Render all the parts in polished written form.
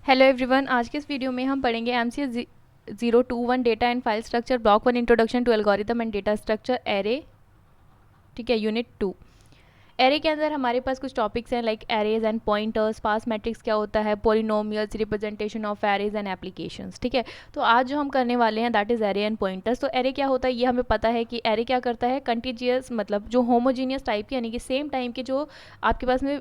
Hello everyone, आज के इस वीडियो में हम पढ़ेंगे MCS 021 data and file structure block 1 introduction to algorithm and data structure array. ठीक है, यूनिट 2। एरे के अंदर हमारे पास कुछ टॉपिक्स हैं like arrays and pointers, pass matrix क्या होता है, polynomials, representation of arrays and applications. ठीक है, तो आज जो हम करने वाले हैं that is array and pointers. तो एरे क्या होता है ये हमें पता है कि एरे क्या करता है, कंटीजियस मतलब जो होमोजीनियस टाइप के यानी कि सेम टाइम के जो आपके पास में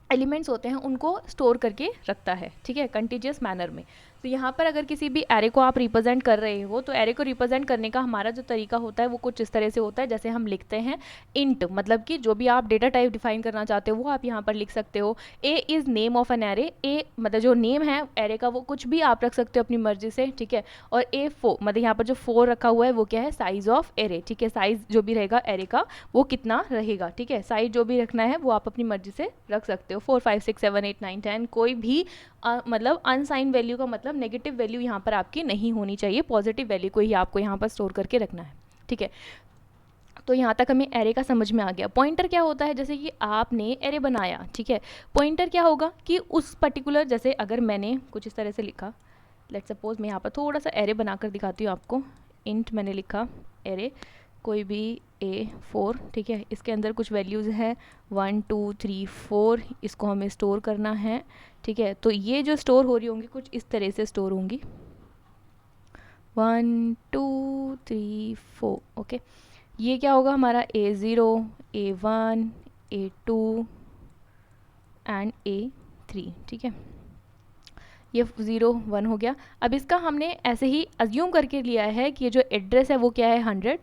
एलिमेंट्स होते हैं उनको स्टोर करके रखता है। ठीक है, कंटीजियस मैनर में। तो यहाँ पर अगर किसी भी एरे को आप रिप्रेजेंट कर रहे हो तो एरे को रिप्रेजेंट करने का हमारा जो तरीका होता है वो कुछ इस तरह से होता है, जैसे हम लिखते हैं इंट, मतलब कि जो भी आप डेटा टाइप डिफाइन करना चाहते हो वो आप यहाँ पर लिख सकते हो। A is name of an array, A मतलब जो नेम है एरे का वो कुछ भी आप रख सकते हो अपनी मर्जी से। ठीक है, और ए फोर मतलब यहाँ पर जो 4 रखा हुआ है वो क्या है, साइज ऑफ एरे। ठीक है, साइज जो भी रहेगा एरे का वो कितना रहेगा। ठीक है, साइज जो भी रखना है वो आप अपनी मर्जी से रख सकते हो, 4 5 6 7 8 9 10। कोई भी मतलब अनसाइन वैल्यू का मतलब नेगेटिव वैल्यू यहाँ पर आपकी नहीं होनी चाहिए, पॉजिटिव वैल्यू को ही आपको यहाँ पर स्टोर करके रखना है। ठीक है, तो यहाँ तक हमें एरे का समझ में आ गया। पॉइंटर क्या होता है, जैसे कि आपने एरे बनाया, ठीक है, पॉइंटर क्या होगा कि उस पर्टिकुलर, जैसे अगर मैंने कुछ इस तरह से लिखा, लेट सपोज मैं यहाँ पर थोड़ा सा एरे बनाकर दिखाती हूँ आपको। इंट मैंने लिखा एरे कोई भी A4, ठीक है, इसके अंदर कुछ वैल्यूज़ है 1 2 3 4, इसको हमें स्टोर करना है। ठीक है, तो ये जो स्टोर हो रही होंगी कुछ इस तरह से स्टोर होंगी 1 2 3 4। ओके, ये क्या होगा हमारा A0 A1 A2 and A3। ठीक है, ये 0 1 हो गया। अब इसका हमने ऐसे ही अज्यूम करके लिया है कि ये जो एड्रेस है वो क्या है 100,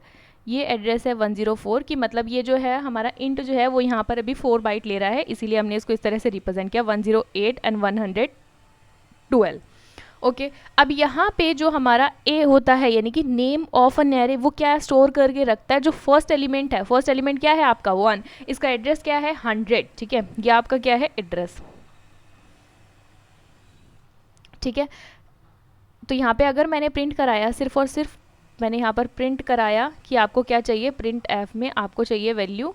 ये एड्रेस है 104 की, मतलब ये जो है हमारा इंट जो है वो यहाँ पर अभी 4 बाइट ले रहा है, इसीलिए हमने इसको इस तरह से रिप्रेजेंट किया 108 एंड 112। ओके, अब यहाँ पे जो हमारा ए होता है यानी कि नेम ऑफ एन एरे, वो क्या स्टोर करके रखता है, जो फर्स्ट एलिमेंट है, फर्स्ट एलिमेंट क्या है आपका 1, इसका एड्रेस क्या है 100। ठीक है, ये आपका क्या है एड्रेस। ठीक है, तो यहाँ पे अगर मैंने प्रिंट कराया सिर्फ और सिर्फ मैंने यहाँ पर प्रिंट कराया कि आपको क्या चाहिए, प्रिंट एफ में आपको चाहिए वैल्यू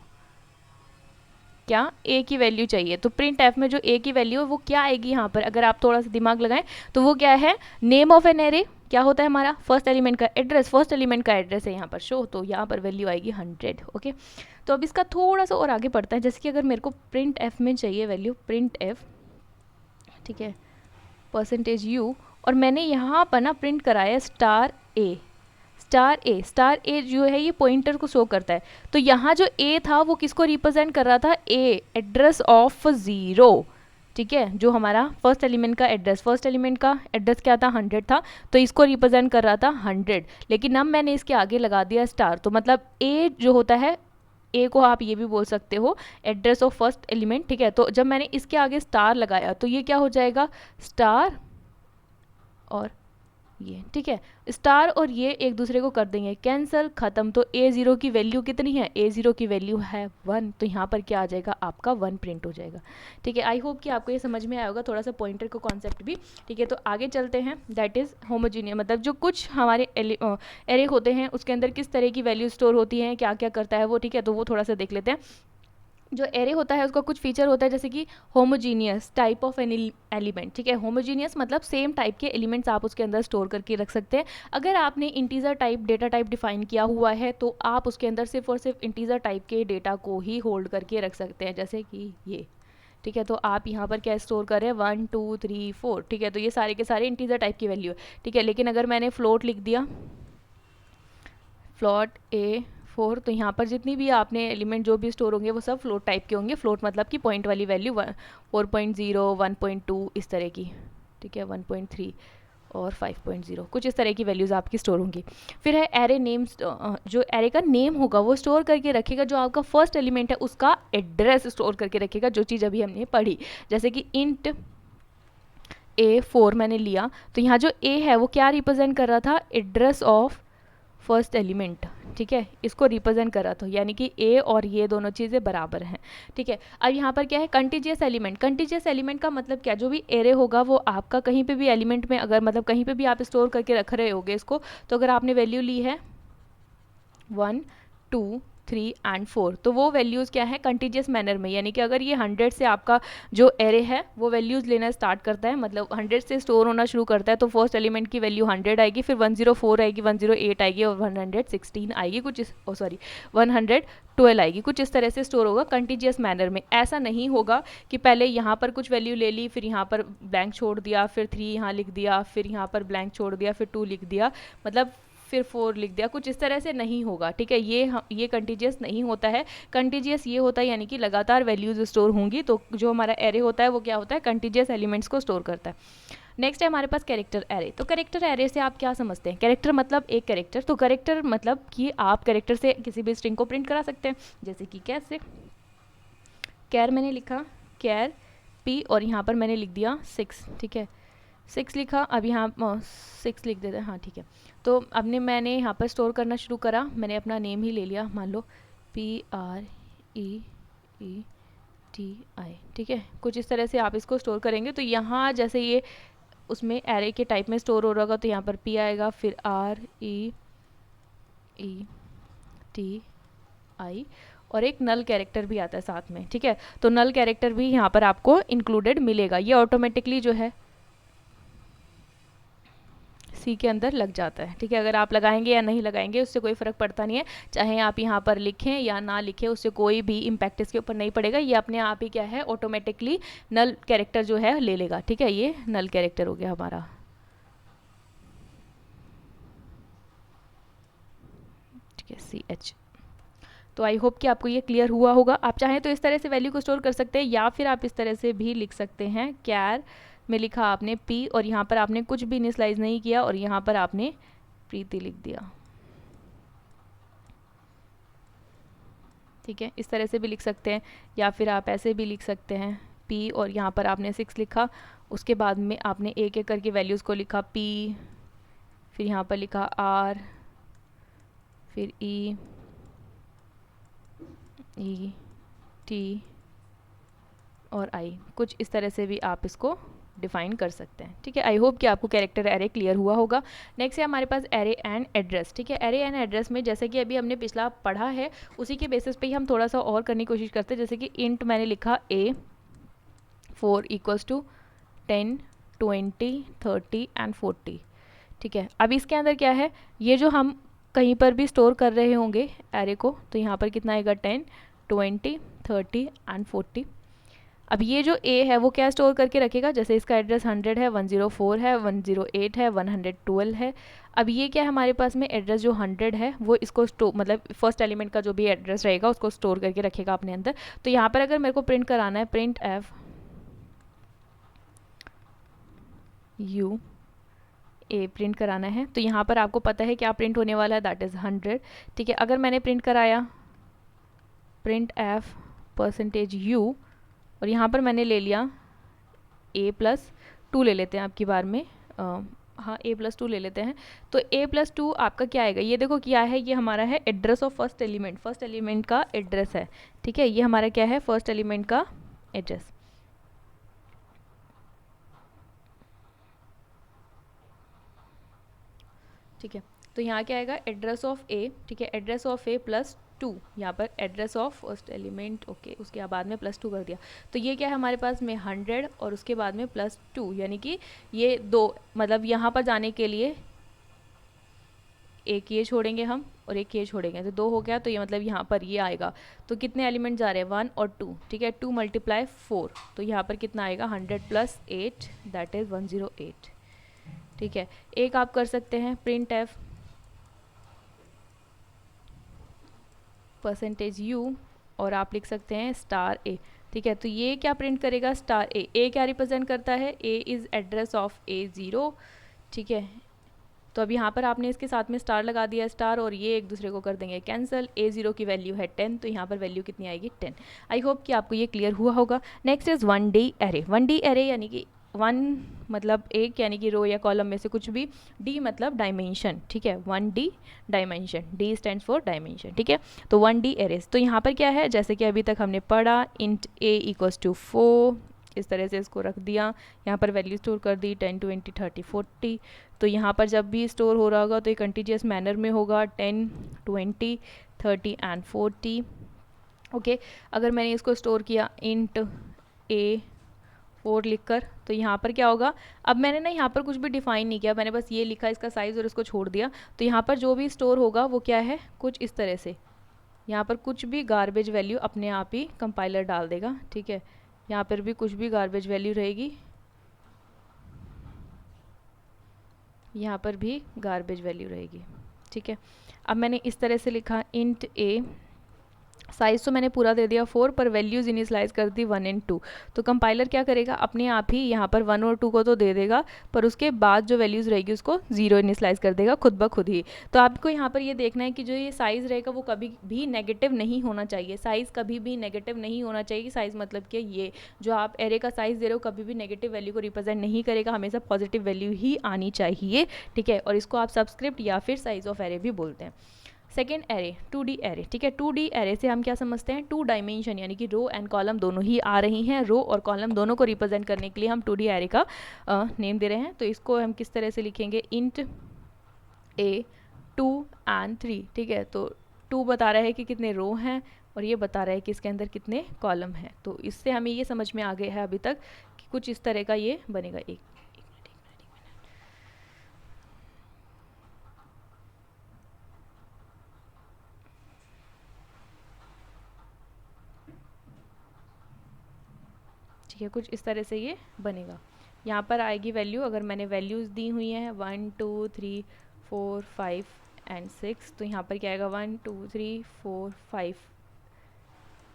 क्या, ए की वैल्यू चाहिए। तो प्रिंट एफ में जो ए की वैल्यू है वो क्या आएगी यहाँ पर, अगर आप थोड़ा सा दिमाग लगाएं तो वो क्या है, नेम ऑफ एन एरे क्या होता है हमारा, फर्स्ट एलिमेंट का एड्रेस, फर्स्ट एलिमेंट का एड्रेस है यहाँ पर शो, तो यहाँ पर वैल्यू आएगी 100। ओके, तो अब इसका थोड़ा सा और आगे पड़ता है, जैसे कि अगर मेरे को प्रिंट एफ में चाहिए वैल्यू प्रिंट एफ, ठीक है, %u, और मैंने यहाँ पर ना प्रिंट कराया स्टार ए, स्टार ए जो है ये पॉइंटर को शो करता है। तो यहाँ जो ए था वो किसको रिप्रेजेंट कर रहा था, ए एड्रेस ऑफ 0। ठीक है, जो हमारा फर्स्ट एलिमेंट का एड्रेस, फर्स्ट एलिमेंट का एड्रेस क्या था 100 था, तो इसको रिप्रेजेंट कर रहा था 100, लेकिन अब मैंने इसके आगे लगा दिया स्टार, तो मतलब ए जो होता है, ए को आप ये भी बोल सकते हो एड्रेस ऑफ फर्स्ट एलिमेंट। ठीक है, तो जब मैंने इसके आगे स्टार लगाया तो ये क्या हो जाएगा, स्टार और ये। ठीक है, स्टार और ये एक दूसरे को कर देंगे कैंसिल, खत्म। तो A0 की वैल्यू कितनी है, A0 की वैल्यू है 1, तो यहाँ पर क्या आ जाएगा आपका 1 प्रिंट हो जाएगा। ठीक है, आई होप कि आपको ये समझ में आया होगा थोड़ा सा पॉइंटर का कॉन्सेप्ट भी। ठीक है, तो आगे चलते हैं, दैट इज़ होमोजीनियस, मतलब जो कुछ हमारे एरे होते हैं उसके अंदर किस तरह की वैल्यू स्टोर होती है, क्या क्या करता है वो। ठीक है, तो वो थोड़ा सा देख लेते हैं। जो एरे होता है उसका कुछ फीचर होता है, जैसे कि homogeneous type of any element. ठीक है, होमोजीनियस मतलब सेम टाइप के एलिमेंट्स आप उसके अंदर स्टोर करके रख सकते हैं। अगर आपने integer type data type define किया हुआ है तो आप उसके अंदर सिर्फ और सिर्फ इंटीजर टाइप के डेटा को ही होल्ड करके रख सकते हैं, जैसे कि ये। ठीक है, तो आप यहाँ पर क्या स्टोर कर रहे हैं 1 2 3 4। ठीक है, तो ये सारे के सारे इंटीजर टाइप की वैल्यू है। ठीक है, लेकिन अगर मैंने फ्लोट लिख दिया, फ्लोट A4, तो यहाँ पर जितनी भी आपने एलिमेंट जो भी स्टोर होंगे वो सब फ्लोट टाइप के होंगे। फ्लोट मतलब कि पॉइंट वाली वैल्यू 4.0 1.2 इस तरह की। ठीक है, 1.3 और 5.0 कुछ इस तरह की वैल्यूज़ आपकी स्टोर होंगी। फिर है एरे नेम्स, जो एरे का नेम होगा वो स्टोर करके रखेगा जो आपका फर्स्ट एलिमेंट है उसका एड्रेस स्टोर करके रखेगा, जो चीज़ अभी हमने पढ़ी। जैसे कि इंट A4 मैंने लिया, तो यहाँ जो A है वो क्या रिप्रेजेंट कर रहा था, एड्रेस ऑफ फर्स्ट एलिमेंट। ठीक है, इसको रिप्रेजेंट कर रहा था, यानी कि ए और ये दोनों चीज़ें बराबर हैं। ठीक है, अब यहाँ पर क्या है, कंटीजियस एलिमेंट। कंटीजियस एलिमेंट का मतलब क्या, जो भी एरे होगा वो आपका कहीं पे भी एलिमेंट में, अगर मतलब कहीं पे भी आप स्टोर करके रख रहे होगे इसको, तो अगर आपने वैल्यू ली है 1 2 3 एंड 4, तो वो वैल्यूज़ क्या है कंटिजियस मैनर में, यानी कि अगर ये 100 से आपका जो एरे है वो वैल्यूज़ लेना स्टार्ट करता है, मतलब 100 से स्टोर होना शुरू करता है, तो फर्स्ट एलिमेंट की वैल्यू 100 आएगी, फिर 104 आएगी, 108 आएगी और 116 आएगी, कुछ 112 आएगी, कुछ इस तरह से स्टोर होगा कंटिजियस मैनर में। ऐसा नहीं होगा कि पहले यहाँ पर कुछ वैल्यू ले ली, फिर यहाँ पर ब्लैंक छोड़ दिया, फिर 3 यहाँ लिख दिया, फिर यहाँ पर ब्लैंक छोड़ दिया, फिर 2 लिख दिया, मतलब फिर 4 लिख दिया, कुछ इस तरह से नहीं होगा, ठीक है। ये कंटिजियस नहीं होता है। कंटिजियस ये होता है यानी कि लगातार वैल्यूज स्टोर होंगी, तो जो हमारा एरे होता है वो क्या होता है, कंटिजियस एलिमेंट्स को स्टोर करता है। नेक्स्ट है हमारे पास कैरेक्टर एरे। तो कैरेक्टर एरे से आप क्या समझते हैं, कैरेक्टर मतलब एक कैरेक्टर, तो कैरेक्टर मतलब कि आप कैरेक्टर से किसी भी स्ट्रिंग को प्रिंट करा सकते हैं, जैसे कि कैसे, कैर मैंने लिखा कैर पी और यहाँ पर मैंने लिख दिया 6, ठीक है, 6 लिखा, अब यहाँ 6 लिख देते हैं, हाँ ठीक है। तो अब मैंने यहाँ पर स्टोर करना शुरू करा, मैंने अपना नेम ही ले लिया, मान लो PREETI, ठीक है, कुछ इस तरह से आप इसको स्टोर करेंगे। तो यहाँ जैसे ये उसमें एरे के टाइप में स्टोर हो रहा होगा, तो यहाँ पर P आएगा, फिर REETI और एक नल कैरेक्टर भी आता है साथ में, ठीक है। तो नल कैरेक्टर भी यहाँ पर आपको इंक्लूडेड मिलेगा, ये ऑटोमेटिकली जो है सी के अंदर लग जाता है, ठीक है। अगर आप लगाएंगे या नहीं लगाएंगे उससे कोई फ़र्क पड़ता नहीं है, चाहे आप यहाँ पर लिखें या ना लिखें उससे कोई भी इम्पैक्ट इसके ऊपर नहीं पड़ेगा, ये अपने आप ही क्या है ऑटोमेटिकली नल कैरेक्टर जो है ले लेगा, ठीक है। ये नल कैरेक्टर हो गया हमारा, ठीक है, CH। तो आई होप कि आपको ये क्लियर हुआ होगा। आप चाहें तो इस तरह से वैल्यू को स्टोर कर सकते हैं, या फिर आप इस तरह से भी लिख सकते हैं, कैर में लिखा आपने P और यहाँ पर आपने कुछ भी इनिशियलाइज नहीं किया और यहाँ पर आपने प्रीति लिख दिया, ठीक है, इस तरह से भी लिख सकते हैं। या फिर आप ऐसे भी लिख सकते हैं, P और यहाँ पर आपने 6 लिखा, उसके बाद में आपने एक एक करके वैल्यूज़ को लिखा, P फिर यहाँ पर लिखा R फिर E T और I, कुछ इस तरह से भी आप इसको डिफाइन कर सकते हैं, ठीक है। आई होप कि आपको कैरेक्टर एरे क्लियर हुआ होगा। नेक्स्ट है हमारे पास एरे एंड एड्रेस, ठीक है। एरे एंड एड्रेस में जैसे कि अभी हमने पिछला पढ़ा है उसी के बेसिस पे ही हम थोड़ा सा और करने की कोशिश करते हैं। जैसे कि इंट मैंने लिखा A4 इक्वल्स टू 10 20 30 एंड 40, ठीक है। अब इसके अंदर क्या है, ये जो हम कहीं पर भी स्टोर कर रहे होंगे एरे को, तो यहाँ पर कितना आएगा 10 20 30 एंड 40। अब ये जो A है वो क्या स्टोर करके रखेगा, जैसे इसका एड्रेस 100 है, 104 है, 108 है, 112 है। अब ये क्या है हमारे पास में एड्रेस जो 100 है वो इसको स्टोर, मतलब फर्स्ट एलिमेंट का जो भी एड्रेस रहेगा उसको स्टोर करके रखेगा अपने अंदर। तो यहाँ पर अगर मेरे को प्रिंट कराना है print F U A print कराना है, तो यहाँ पर आपको पता है क्या प्रिंट होने वाला है, दैट इज़ 100, ठीक है। अगर मैंने प्रिंट कराया प्रिंट F %U और यहाँ पर मैंने ले लिया A+2 ले लेते हैं आपकी बार में, हाँ A+2 ले लेते हैं। तो A+2 आपका क्या आएगा, ये देखो क्या है, ये हमारा है एड्रेस ऑफ फर्स्ट एलिमेंट का एड्रेस है, ठीक है। ये हमारा क्या है फर्स्ट एलिमेंट का एड्रेस, ठीक है। तो यहाँ क्या आएगा एड्रेस ऑफ A, ठीक है, एड्रेस ऑफ A+2, यहाँ पर address of first element, okay, उसके बाद में +2 कर दिया। तो ये क्या है हमारे पास में 100 और उसके बाद में +2, यानी कि ये 2, मतलब यहाँ पर जाने के लिए एक ये छोड़ेंगे हम और एक ये छोड़ेंगे, तो 2 हो गया। तो ये मतलब यहाँ पर ये आएगा, तो कितने एलिमेंट जा रहे हैं 1 और 2, ठीक है, 2 × 4, तो यहाँ पर कितना आएगा 100 + 8 दैट इज़ 108, ठीक है। एक आप कर सकते हैं प्रिंट F %U और आप लिख सकते हैं *A, ठीक है। तो ये क्या प्रिंट करेगा *A क्या रिप्रेजेंट करता है, A is address of A0, ठीक है। तो अब यहाँ पर आपने इसके साथ में स्टार लगा दिया स्टार, और ये एक दूसरे को कर देंगे कैंसिल। A0 की वैल्यू है 10, तो यहाँ पर वैल्यू कितनी आएगी 10। आई होप कि आपको ये क्लियर हुआ होगा। Next is 1D array. 1D array यानी कि 1 मतलब एक यानी कि रो या कॉलम में से कुछ भी, D मतलब डायमेंशन, ठीक है, 1D dimension, D stands for dimension, ठीक है। तो 1D एरेज, तो यहाँ पर क्या है जैसे कि अभी तक हमने पढ़ा, इंट A = 4, इस तरह से इसको रख दिया, यहाँ पर वैल्यू स्टोर कर दी 10 20 30 40। तो यहाँ पर जब भी स्टोर हो रहा होगा तो ये कंटिन्यूस मैनर में होगा, 10 20 30 एंड 40। ओके, अगर मैंने इसको स्टोर किया इंट a 4 लिखकर, तो यहाँ पर क्या होगा, अब मैंने ना यहाँ पर कुछ भी डिफाइन नहीं किया, मैंने बस ये लिखा इसका साइज़ और इसको छोड़ दिया। तो यहाँ पर जो भी स्टोर होगा वो क्या है, कुछ इस तरह से, यहाँ पर कुछ भी गार्बेज वैल्यू अपने आप ही कंपाइलर डाल देगा। ठीक है, यहाँ पर भी कुछ भी गार्बेज वैल्यू रहेगी, यहाँ पर भी गार्बेज वैल्यू रहेगी। ठीक है, अब मैंने इस तरह से लिखा इंट a, साइज़ तो मैंने पूरा दे दिया 4, पर वैल्यूज़ इनिशियलाइज कर दी 1 एंड 2। तो कंपाइलर क्या करेगा, अपने आप ही यहाँ पर 1 और 2 को तो दे देगा, पर उसके बाद जो वैल्यूज़ रहेगी उसको 0 इनिशियलाइज कर देगा खुद ब खुद ही। तो आपको यहाँ पर ये देखना है कि जो ये साइज़ रहेगा वो कभी भी नेगेटिव नहीं होना चाहिए। साइज़ कभी भी नेगेटिव नहीं होना चाहिए। साइज़ मतलब कि ये जो आप एरे का साइज़ दे रहे हो कभी भी नेगेटिव वैल्यू को रिप्रेजेंट नहीं करेगा, हमेशा पॉजिटिव वैल्यू ही आनी चाहिए। ठीक है, और इसको आप सबस्क्रिप्ट या फिर साइज़ ऑफ एरे भी बोलते हैं। Second array 2D array. ठीक है, 2D एरे से हम क्या समझते हैं, 2 डायमेंशन यानी कि रो एंड कॉलम दोनों ही आ रही हैं। रो और कॉलम दोनों को रिप्रेजेंट करने के लिए हम 2D एरे का नेम दे रहे हैं। तो इसको हम किस तरह से लिखेंगे, इंट a 2 एंड 3। ठीक है, तो 2 बता रहा है कि कितने रो हैं और ये बता रहा है कि इसके अंदर कितने कॉलम हैं। तो इससे हमें ये समझ में आ गया है अभी तक कि कुछ इस तरह का ये बनेगा। एक मिनट। ठीक है, कुछ इस तरह से ये बनेगा। यहाँ पर आएगी वैल्यू, अगर मैंने वैल्यूज़ दी हुई हैं 1 2 3 4 5 एंड 6, तो यहाँ पर क्या आएगा 1 2 3 4 5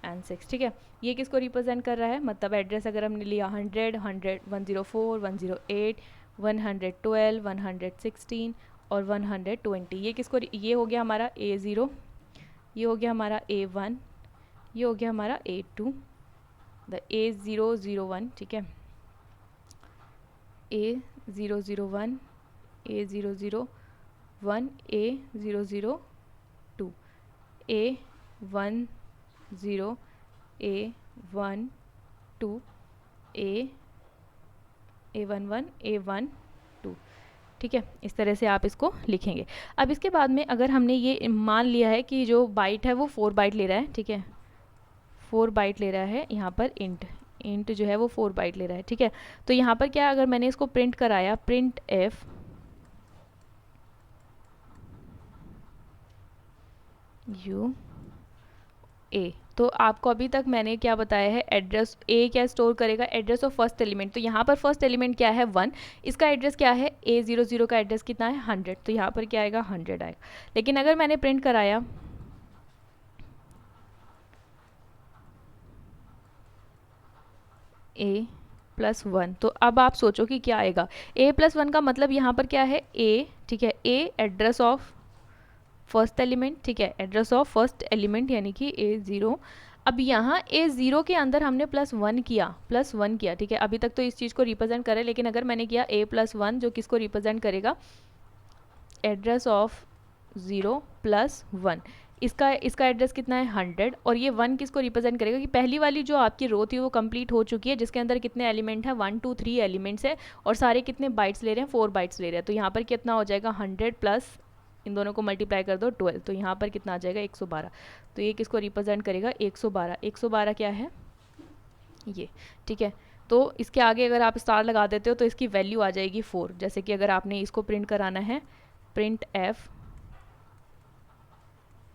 एंड 6। ठीक है, ये किसको रिप्रेजेंट कर रहा है, मतलब एड्रेस अगर हमने लिया 100 100 104 108 112 116 और 120, ये किसको, ये हो गया हमारा A0, ये हो गया हमारा A1, ये हो गया हमारा A2, द A001। ठीक है, A001 A001 A002 A10 A12 A11 A12। ठीक है, इस तरह से आप इसको लिखेंगे। अब इसके बाद में अगर हमने ये मान लिया है कि जो बाइट है वो 4 बाइट ले रहा है। ठीक है, 4 बाइट ले रहा है, यहाँ पर इंट जो है वो 4 बाइट ले रहा है। ठीक है, तो यहाँ पर क्या, अगर मैंने इसको प्रिंट कराया प्रिंट एफ यू ए, तो आपको अभी तक मैंने क्या बताया है, एड्रेस ए क्या स्टोर करेगा, एड्रेस ऑफ फर्स्ट एलिमेंट। तो यहाँ पर फर्स्ट एलिमेंट क्या है 1, इसका एड्रेस क्या है A00 का एड्रेस कितना है 100, तो यहाँ पर क्या आएगा 100 आएगा। लेकिन अगर मैंने प्रिंट कराया A+1, तो अब आप सोचो कि क्या आएगा, A+1 का मतलब यहाँ पर क्या है A। ठीक है, A address of first element. ठीक है, एड्रेस ऑफ फर्स्ट एलिमेंट यानी कि A0। अब यहाँ A0 के अंदर हमने +1 किया। ठीक है, अभी तक तो इस चीज़ को रिप्रेजेंट करे, लेकिन अगर मैंने किया A+1 जो किसको रिप्रेजेंट करेगा, एड्रेस ऑफ 0+1, इसका एड्रेस कितना है 100, और ये 1 किसको रिप्रेजेंट करेगा कि पहली वाली जो आपकी रो थी वो कंप्लीट हो चुकी है, जिसके अंदर कितने एलिमेंट हैं 1 2 3 एलिमेंट्स है, और सारे कितने बाइट्स ले रहे हैं 4 बाइट्स ले रहे हैं। तो यहाँ पर कितना हो जाएगा 100 प्लस इन दोनों को मल्टीप्लाई कर दो 12, तो यहाँ पर कितना आ जाएगा 112। तो ये किसको रिप्रेजेंट करेगा 112। 112 क्या है ये। ठीक है, तो इसके आगे अगर आप स्टार लगा देते हो तो इसकी वैल्यू आ जाएगी 4। जैसे कि अगर आपने इसको प्रिंट कराना है प्रिंट एफ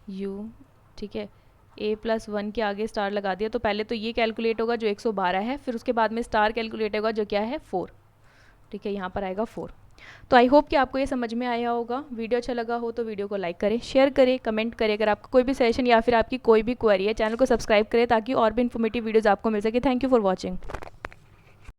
यू, ठीक है, A+1 के आगे स्टार लगा दिया, तो पहले तो ये कैलकुलेट होगा जो 112 है, फिर उसके बाद में स्टार कैलकुलेट होगा जो क्या है 4। ठीक है, यहाँ पर आएगा 4। तो आई होप कि आपको ये समझ में आया होगा। वीडियो अच्छा लगा हो तो वीडियो को लाइक करें, शेयर करें, कमेंट करें। अगर आपको कोई भी सजेशन या फिर आपकी कोई भी क्वेरी है, चैनल को सब्सक्राइब करें ताकि और भी इन्फॉर्मेटिव वीडियोज़ आपको मिल सके। Thank you for watching.